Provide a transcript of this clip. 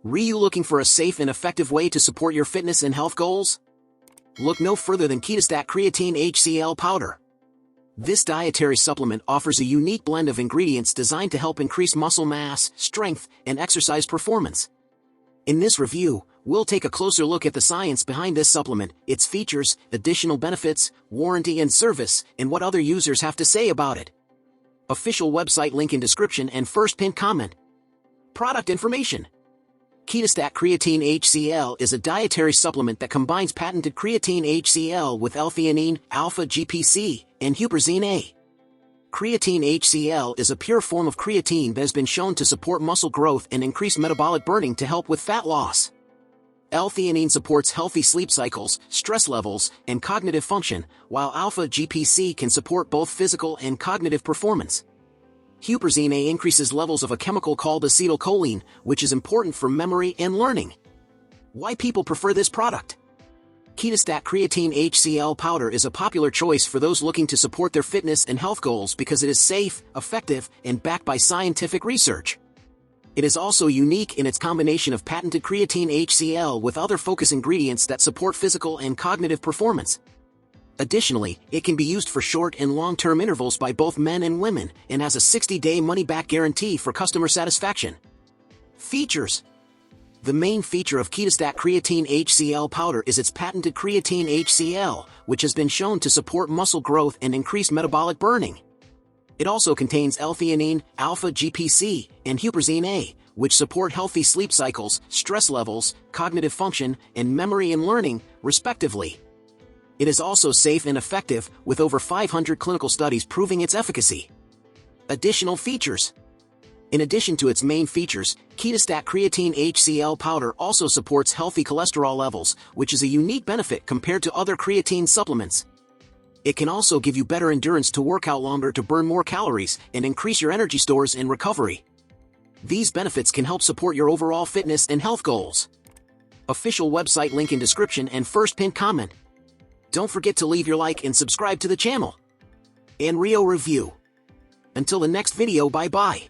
Are you looking for a safe and effective way to support your fitness and health goals? Look no further than Ketostat Creatine Hcl powder. This dietary supplement offers a unique blend of ingredients designed to help increase muscle mass, strength, and exercise performance. In this review, we'll take a closer look at the science behind this supplement, its features, additional benefits, warranty and service, and what other users have to say about it. Official website link in description and first pinned comment. Product information. Ketostat Creatine Hcl is a dietary supplement that combines patented creatine HCl with L-theanine, alpha-GPC, and huperzine A. Creatine HCl is a pure form of creatine that has been shown to support muscle growth and increase metabolic burning to help with fat loss. L-theanine supports healthy sleep cycles, stress levels, and cognitive function, while alpha-GPC can support both physical and cognitive performance. Huperzine A increases levels of a chemical called acetylcholine, which is important for memory and learning. Why people prefer this product? Ketostat Creatine HCl powder is a popular choice for those looking to support their fitness and health goals because it is safe, effective, and backed by scientific research. It is also unique in its combination of patented creatine HCl with other focus ingredients that support physical and cognitive performance. Additionally, it can be used for short and long-term intervals by both men and women, and has a 60-day money-back guarantee for customer satisfaction. Features. The main feature of Ketostat Creatine HCl powder is its patented creatine HCl, which has been shown to support muscle growth and increase metabolic burning. It also contains L-theanine, alpha-GPC, and huperzine A, which support healthy sleep cycles, stress levels, cognitive function, and memory and learning, respectively. It is also safe and effective, with over 500 clinical studies proving its efficacy. Additional features. In addition to its main features, Ketostat Creatine HCl powder also supports healthy cholesterol levels, which is a unique benefit compared to other creatine supplements. It can also give you better endurance to work out longer to burn more calories and increase your energy stores in recovery. These benefits can help support your overall fitness and health goals. Official website link in description and first pinned comment. Don't forget to leave your like and subscribe to the channel. And Rio review. Until the next video, bye-bye.